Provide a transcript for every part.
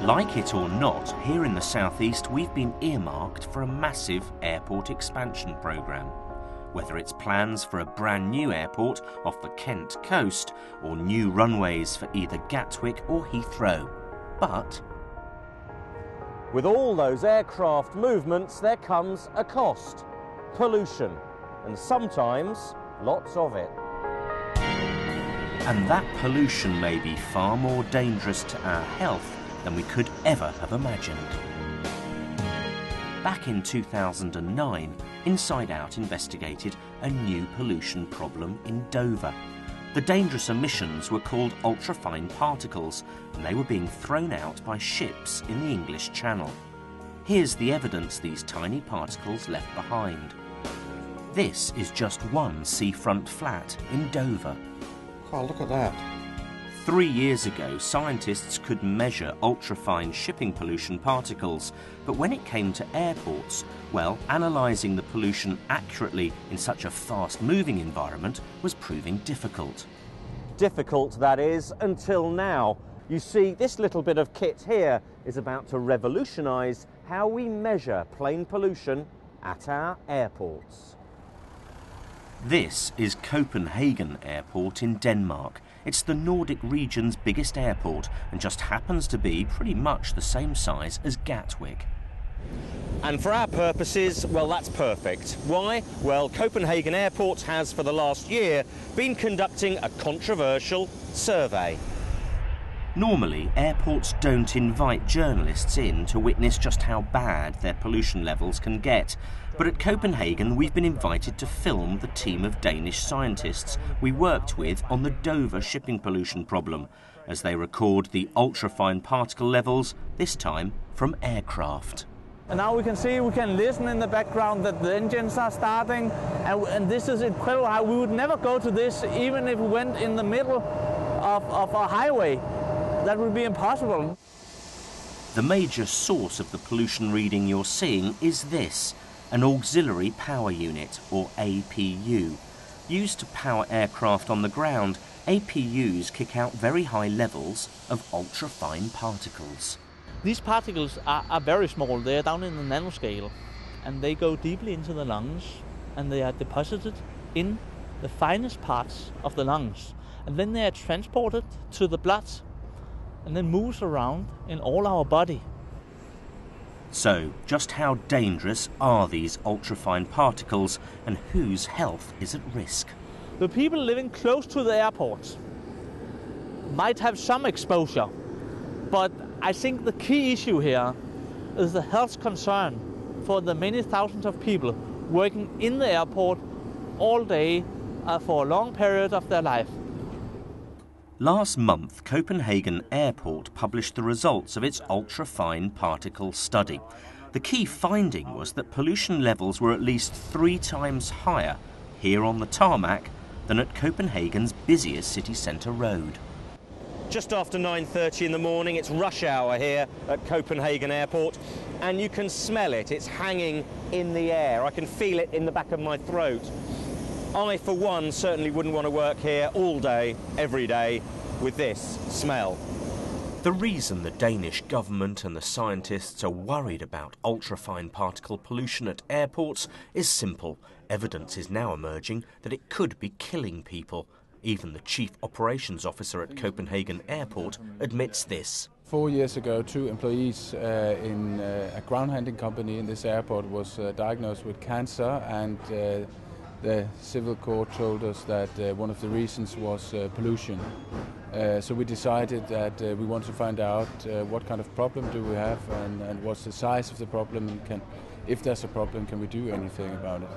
Like it or not, here in the southeast we've been earmarked for a massive airport expansion programme. Whether it's plans for a brand new airport off the Kent coast or new runways for either Gatwick or Heathrow. But with all those aircraft movements there comes a cost. Pollution. And sometimes lots of it. And that pollution may be far more dangerous to our health than we could ever have imagined. Back in 2009, Inside Out investigated a new pollution problem in Dover. The dangerous emissions were called ultrafine particles, and they were being thrown out by ships in the English Channel. Here's the evidence these tiny particles left behind. This is just one seafront flat in Dover. Oh, look at that. 3 years ago, scientists could measure ultrafine shipping pollution particles, but when it came to airports, well, analysing the pollution accurately in such a fast-moving environment was proving difficult. Difficult, that is, until now. You see, this little bit of kit here is about to revolutionise how we measure plane pollution at our airports. This is Copenhagen Airport in Denmark. It's the Nordic region's biggest airport and just happens to be pretty much the same size as Gatwick. And for our purposes, well, that's perfect. Why? Well, Copenhagen Airport has for the last year been conducting a controversial survey. Normally, airports don't invite journalists in to witness just how bad their pollution levels can get. But at Copenhagen, we've been invited to film the team of Danish scientists we worked with on the Dover shipping pollution problem, as they record the ultrafine particle levels, this time from aircraft. And now we can listen in the background that the engines are starting, and this is incredible how we would never go to this even if we went in the middle of a highway. That would be impossible. The major source of the pollution reading you're seeing is this, an auxiliary power unit, or APU. Used to power aircraft on the ground, APUs kick out very high levels of ultrafine particles. These particles are very small. They are down in the nanoscale, and they go deeply into the lungs, and they are deposited in the finest parts of the lungs. And then they are transported to the blood, and then moves around in all our body. So, just how dangerous are these ultrafine particles, and whose health is at risk? The people living close to the airports might have some exposure, but I think the key issue here is the health concern for the many thousands of people working in the airport all day for a long period of their life. Last month, Copenhagen Airport published the results of its ultrafine particle study. The key finding was that pollution levels were at least 3 times higher here on the tarmac than at Copenhagen's busiest city centre road. Just after 9:30 in the morning, it's rush hour here at Copenhagen Airport, and you can smell it. It's hanging in the air. I can feel it in the back of my throat. I, for one, certainly wouldn't want to work here all day, every day, with this smell. The reason the Danish government and the scientists are worried about ultrafine particle pollution at airports is simple. Evidence is now emerging that it could be killing people. Even the chief operations officer at Copenhagen Airport admits this. 4 years ago, 2 employees in a ground handling company in this airport was diagnosed with cancer, and the civil court told us that one of the reasons was pollution. So we decided that we want to find out what kind of problem do we have, and what's the size of the problem, and if there's a problem, can we do anything about it?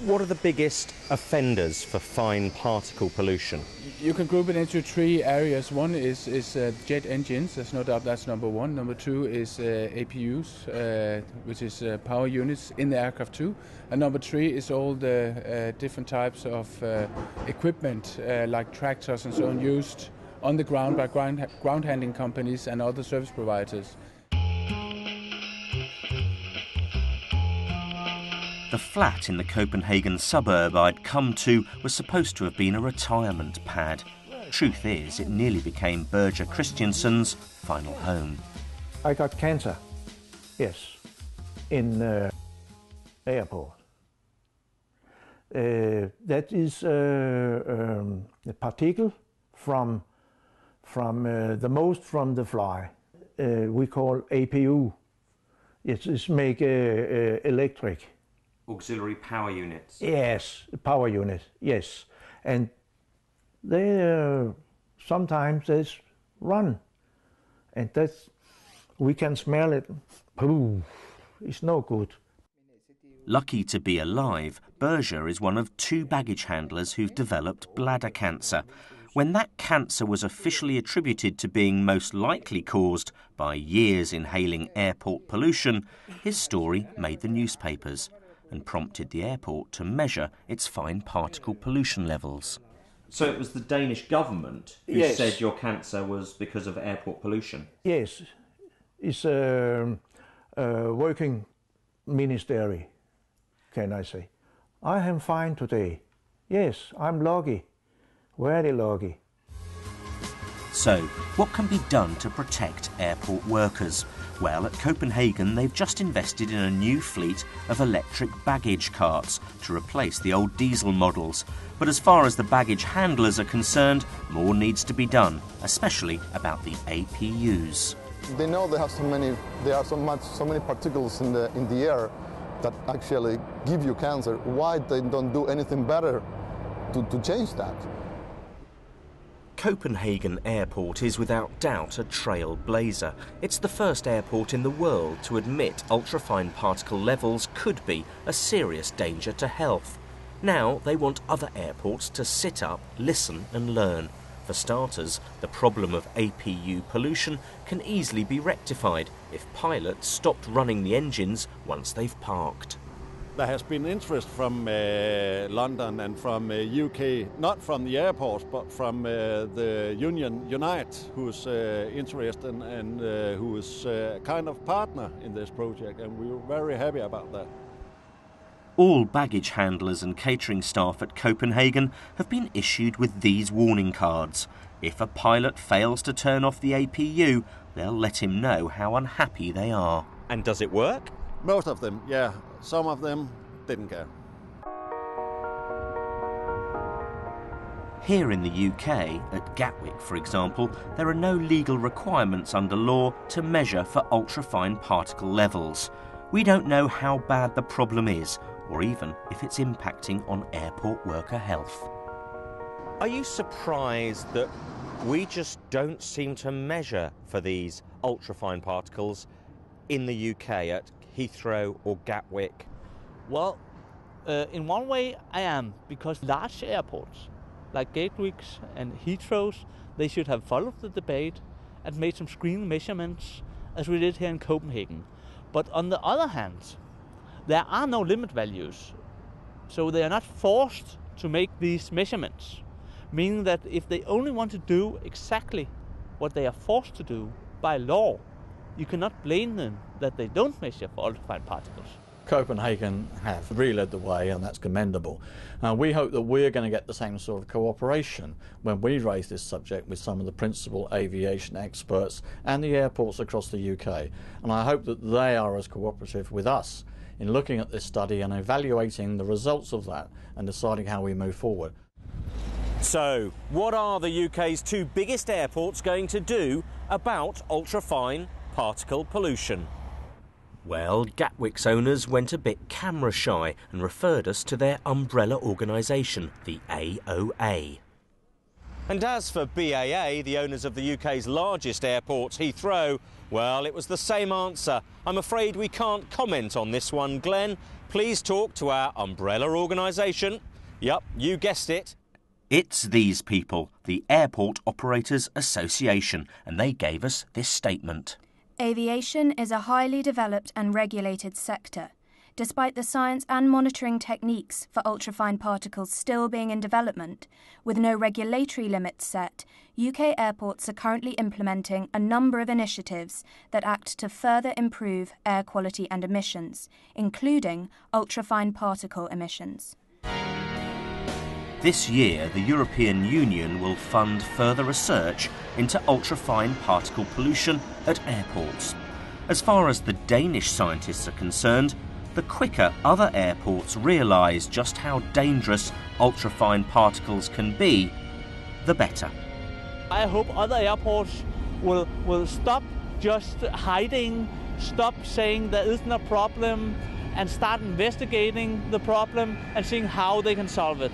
What are the biggest offenders for fine particle pollution? You can group it into 3 areas. One is jet engines. There's no doubt that's number 1. Number 2 is APUs, which is power units in the aircraft too. And number 3 is all the different types of equipment like tractors and so on, used on the ground by ground handling companies and other service providers. The flat in the Copenhagen suburb I'd come to was supposed to have been a retirement pad. Truth is, it nearly became Berger Christiansen's final home. I got cancer, yes, in airport. That is a particle from the most from the fly. We call APU. It's make electric. Auxiliary power units. Yes, power unit. Yes, and they sometimes they run, and that's we can smell it. Pooh, it's no good. Lucky to be alive, Berger is one of 2 baggage handlers who've developed bladder cancer. When that cancer was officially attributed to being most likely caused by years inhaling airport pollution, his story made the newspapers and prompted the airport to measure its fine particle pollution levels. So it was the Danish government who Yes. said your cancer was because of airport pollution? Yes, it's a working ministry, can I say. I am fine today. Yes, I'm lucky, very lucky. So, what can be done to protect airport workers? Well, at Copenhagen, they've just invested in a new fleet of electric baggage carts to replace the old diesel models. But as far as the baggage handlers are concerned, more needs to be done, especially about the APUs. They know they have so many particles in the air that actually give you cancer. Why they don't do anything better to change that? Copenhagen Airport is without doubt a trailblazer. It's the first airport in the world to admit ultrafine particle levels could be a serious danger to health. Now they want other airports to sit up, listen and learn. For starters, the problem of APU pollution can easily be rectified if pilots stopped running the engines once they've parked. There has been interest from London and from UK, not from the airports, but from the union Unite, who's interested and who is kind of partner in this project, and we were very happy about that. All baggage handlers and catering staff at Copenhagen have been issued with these warning cards. If a pilot fails to turn off the APU, they'll let him know how unhappy they are. And does it work? Most of them, yeah. Some of them didn't care. Here in the UK, at Gatwick for example, there are no legal requirements under law to measure for ultrafine particle levels. We don't know how bad the problem is, or even if it's impacting on airport worker health. Are you surprised that we just don't seem to measure for these ultrafine particles in the UK at Heathrow or Gatwick? Well, in one way I am, because large airports like Gatwick's and Heathrow's, they should have followed the debate and made some screen measurements as we did here in Copenhagen. But on the other hand, there are no limit values, so they are not forced to make these measurements, meaning that if they only want to do exactly what they are forced to do by law, you cannot blame them that they don't measure for ultrafine particles. Copenhagen have really led the way, and that's commendable. We hope that we're going to get the same sort of cooperation when we raise this subject with some of the principal aviation experts and the airports across the UK. And I hope that they are as cooperative with us in looking at this study and evaluating the results of that and deciding how we move forward. So, what are the UK's 2 biggest airports going to do about ultrafine particle pollution? Well, Gatwick's owners went a bit camera shy and referred us to their umbrella organisation, the AOA. And as for BAA, the owners of the UK's largest airport, Heathrow, well, it was the same answer. I'm afraid we can't comment on this one, Glenn. Please talk to our umbrella organisation. Yup, you guessed it. It's these people, the Airport Operators Association, and they gave us this statement. Aviation is a highly developed and regulated sector. Despite the science and monitoring techniques for ultrafine particles still being in development, with no regulatory limits set, UK airports are currently implementing a number of initiatives that act to further improve air quality and emissions, including ultrafine particle emissions. This year, the European Union will fund further research into ultrafine particle pollution at airports. As far as the Danish scientists are concerned, the quicker other airports realise just how dangerous ultrafine particles can be, the better. I hope other airports will stop just hiding, stop saying there isn't a problem, and start investigating the problem and seeing how they can solve it.